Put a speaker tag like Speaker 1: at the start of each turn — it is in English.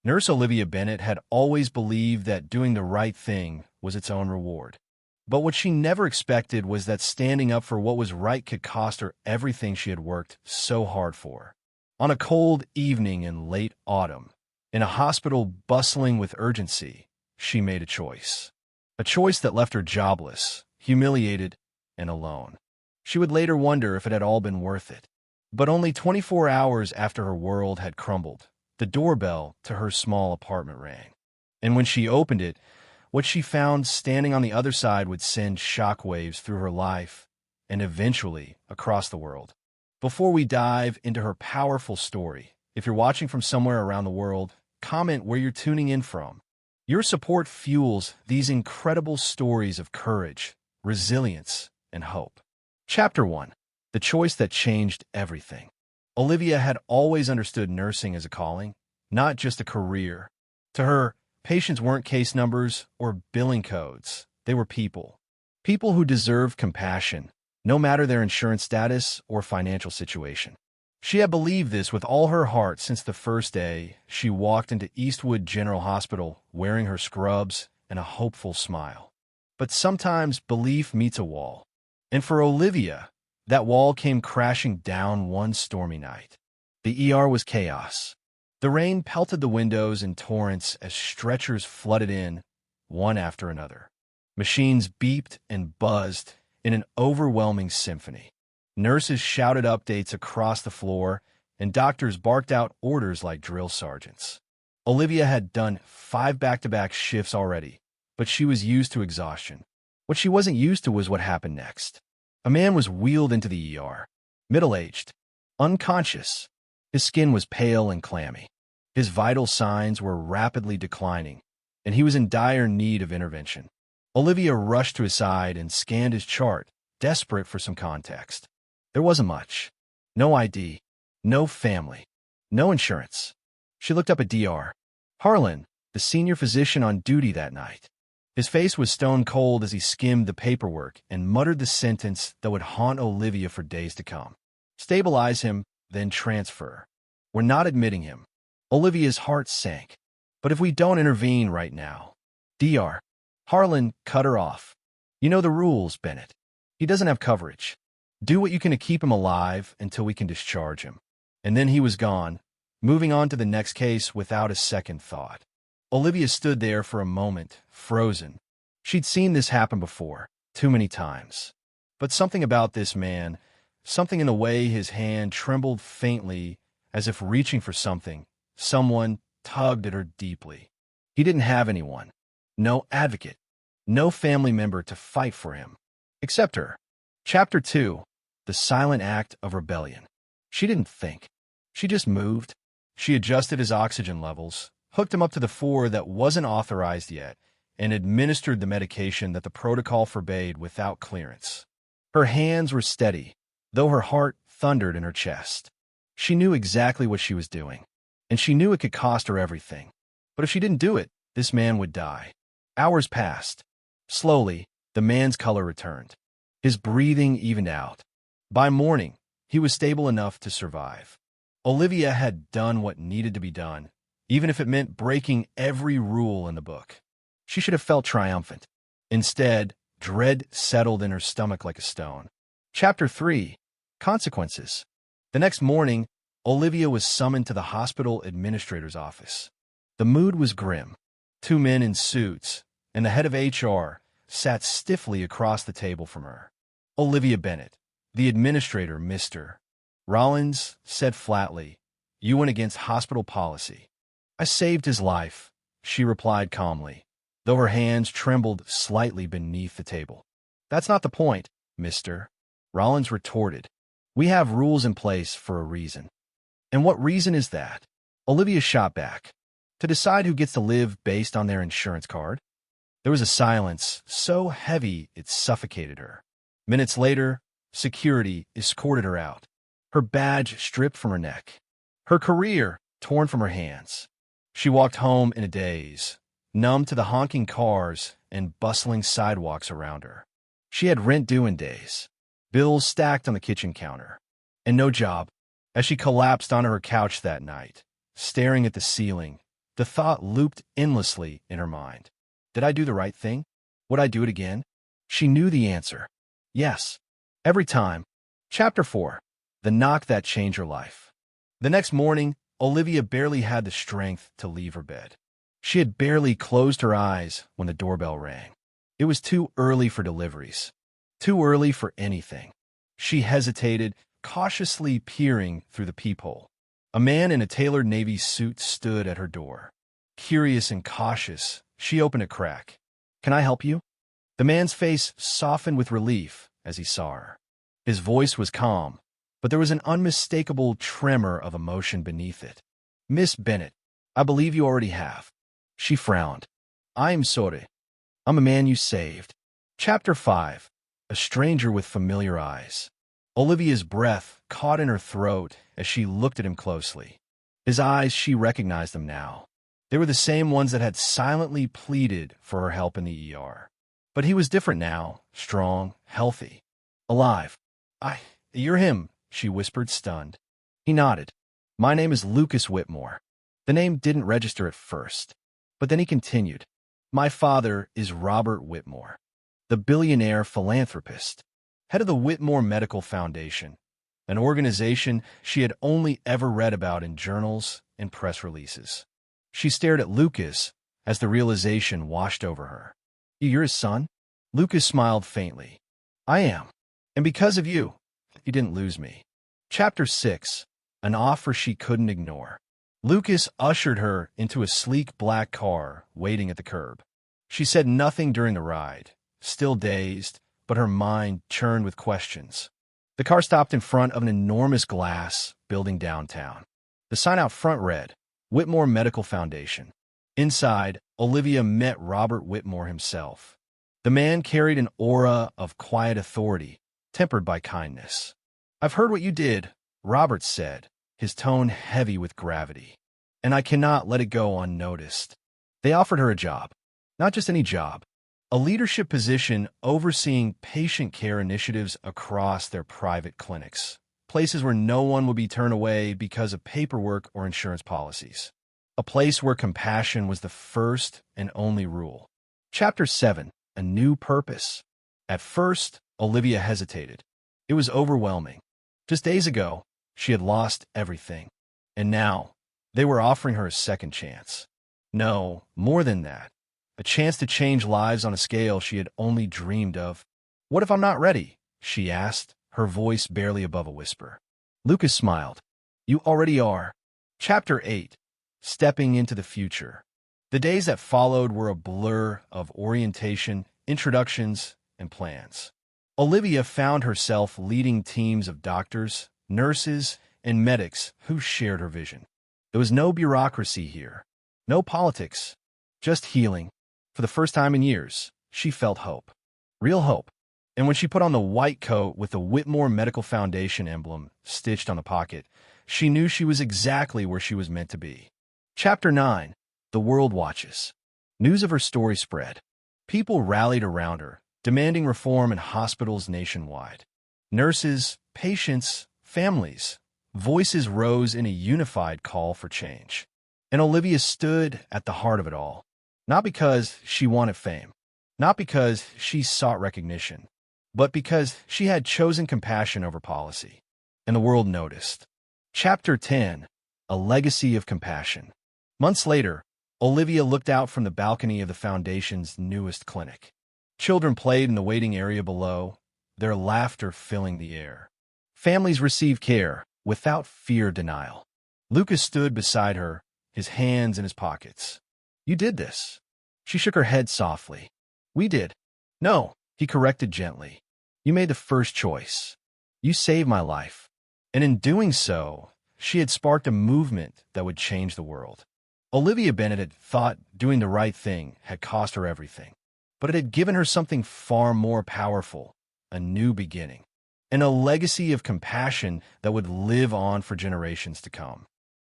Speaker 1: Nurse Olivia Bennett had always believed that doing the right thing was its own reward. But what she never expected was that standing up for what was right could cost her everything she had worked so hard for. On a cold evening in late autumn, in a hospital bustling with urgency, she made a choice. A choice that left her jobless, humiliated, and alone. She would later wonder if it had all been worth it. But only 24 hours after her world had crumbled, the doorbell to her small apartment rang. And when she opened it, what she found standing on the other side would send shockwaves through her life and eventually across the world. Before we dive into her powerful story, if you're watching from somewhere around the world, comment where you're tuning in from. Your support fuels these incredible stories of courage, resilience, and hope. Chapter 1. The Choice That Changed Everything. Olivia had always understood nursing as a calling, not just a career. To her, patients weren't case numbers or billing codes. They were people. People who deserved compassion, no matter their insurance status or financial situation. She had believed this with all her heart since the first day she walked into Eastwood General Hospital wearing her scrubs and a hopeful smile. But sometimes belief meets a wall. And for Olivia, that wall came crashing down one stormy night. The ER was chaos. The rain pelted the windows in torrents as stretchers flooded in, one after another. Machines beeped and buzzed in an overwhelming symphony. Nurses shouted updates across the floor, and doctors barked out orders like drill sergeants. Olivia had done 5 back-to-back shifts already, but she was used to exhaustion. What she wasn't used to was what happened next. A man was wheeled into the ER, middle-aged, unconscious. His skin was pale and clammy. His vital signs were rapidly declining, and he was in dire need of intervention. Olivia rushed to his side and scanned his chart, desperate for some context. There wasn't much. No ID, no family, no insurance. She looked up at Dr. Harlan, the senior physician on duty that night. His face was stone cold as he skimmed the paperwork and muttered the sentence that would haunt Olivia for days to come. Stabilize him, then transfer. We're not admitting him. Olivia's heart sank. But if we don't intervene right now, Dr. Harlan cut her off. You know the rules, Bennett. He doesn't have coverage. Do what you can to keep him alive until we can discharge him. And then he was gone, moving on to the next case without a second thought. Olivia stood there for a moment, frozen. She'd seen this happen before, too many times. But something about this man, something in the way his hand trembled faintly as if reaching for something, someone tugged at her deeply. He didn't have anyone. No advocate. No family member to fight for him. Except her. Chapter 2. The Silent Act of Rebellion. She didn't think. She just moved. She adjusted his oxygen levels, hooked him up to the 4 that wasn't authorized yet, and administered the medication that the protocol forbade without clearance. Her hands were steady, though her heart thundered in her chest. She knew exactly what she was doing, and she knew it could cost her everything. But if she didn't do it, this man would die. Hours passed. Slowly, the man's color returned. His breathing evened out. By morning, he was stable enough to survive. Olivia had done what needed to be done, even if it meant breaking every rule in the book. She should have felt triumphant. Instead, dread settled in her stomach like a stone. Chapter 3. Consequences. The next morning, Olivia was summoned to the hospital administrator's office. The mood was grim. 2 men in suits, and the head of HR, sat stiffly across the table from her. Olivia Bennett, the administrator, Mr. Rollins, said flatly, "You went against hospital policy." "I saved his life," she replied calmly, though her hands trembled slightly beneath the table. "That's not the point, Mr. Rollins retorted. "We have rules in place for a reason." "And what reason is that?" Olivia shot back. "To decide who gets to live based on their insurance card." There was a silence so heavy it suffocated her. Minutes later, security escorted her out, her badge stripped from her neck, her career torn from her hands. She walked home in a daze, numb to the honking cars and bustling sidewalks around her. She had rent due in days, bills stacked on the kitchen counter, and no job. As she collapsed onto her couch that night, staring at the ceiling, The thought looped endlessly in her mind. Did I do the right thing? Would I do it again? She knew the answer. Yes. Every time. Chapter 4. The Knock That Changed Her Life. The next morning, Olivia barely had the strength to leave her bed. She had barely closed her eyes when the doorbell rang. It was too early for deliveries. Too early for anything. She hesitated, cautiously peering through the peephole. A man in a tailored navy suit stood at her door. Curious and cautious, she opened a crack. "Can I help you?" The man's face softened with relief as he saw her. His voice was calm, but there was an unmistakable tremor of emotion beneath it. "Miss Bennett, I believe you already have." She frowned. "I am sorry. I'm a man you saved." Chapter 5. A Stranger with Familiar Eyes. Olivia's breath caught in her throat as she looked at him closely. His eyes, she recognized them now. They were the same ones that had silently pleaded for her help in the ER. But he was different now, strong, healthy, alive. You're him," she whispered, stunned. He nodded. "My name is Lucas Whitmore." The name didn't register at first, but then he continued. "My father is Robert Whitmore, the billionaire philanthropist, head of the Whitmore Medical Foundation, an organization she had only ever read about in journals and press releases." She stared at Lucas as the realization washed over her. "You're his son?" Lucas smiled faintly. "I am. And because of you, he didn't lose me." Chapter 6. An Offer She Couldn't Ignore. Lucas ushered her into a sleek black car waiting at the curb. She said nothing during the ride, still dazed, but her mind churned with questions. The car stopped in front of an enormous glass building downtown. The sign out front read, Whitmore Medical Foundation. Inside, Olivia met Robert Whitmore himself. The man carried an aura of quiet authority, tempered by kindness. "I've heard what you did," Robert said, his tone heavy with gravity. "And I cannot let it go unnoticed." They offered her a job. Not just any job. A leadership position overseeing patient care initiatives across their private clinics. Places where no one would be turned away because of paperwork or insurance policies. A place where compassion was the first and only rule. Chapter 7. A New Purpose. At first, Olivia hesitated. It was overwhelming. Just days ago, she had lost everything. And now, they were offering her a second chance. No, more than that. A chance to change lives on a scale she had only dreamed of. "What if I'm not ready?" she asked, her voice barely above a whisper. Lucas smiled. "You already are." Chapter 8. Stepping into the Future. The days that followed were a blur of orientation, introductions, and plans. Olivia found herself leading teams of doctors, nurses, and medics who shared her vision. There was no bureaucracy here, no politics, just healing. For the first time in years, she felt hope. Real hope. And when she put on the white coat with the Whitmore Medical Foundation emblem stitched on the pocket, she knew she was exactly where she was meant to be. Chapter 9. The World Watches. News of her story spread. People rallied around her, demanding reform in hospitals nationwide. Nurses, patients, families. Voices rose in a unified call for change. And Olivia stood at the heart of it all. Not because she wanted fame, not because she sought recognition, but because she had chosen compassion over policy. And the world noticed. Chapter 10. A Legacy of Compassion. Months later, Olivia looked out from the balcony of the Foundation's newest clinic. Children played in the waiting area below, their laughter filling the air. Families received care without fear or denial. Lucas stood beside her, his hands in his pockets. "You did this." She shook her head softly. "We did." "No," he corrected gently. "You made the first choice. You saved my life." And in doing so, she had sparked a movement that would change the world. Olivia Bennett had thought doing the right thing had cost her everything. But it had given her something far more powerful, a new beginning, and a legacy of compassion that would live on for generations to come.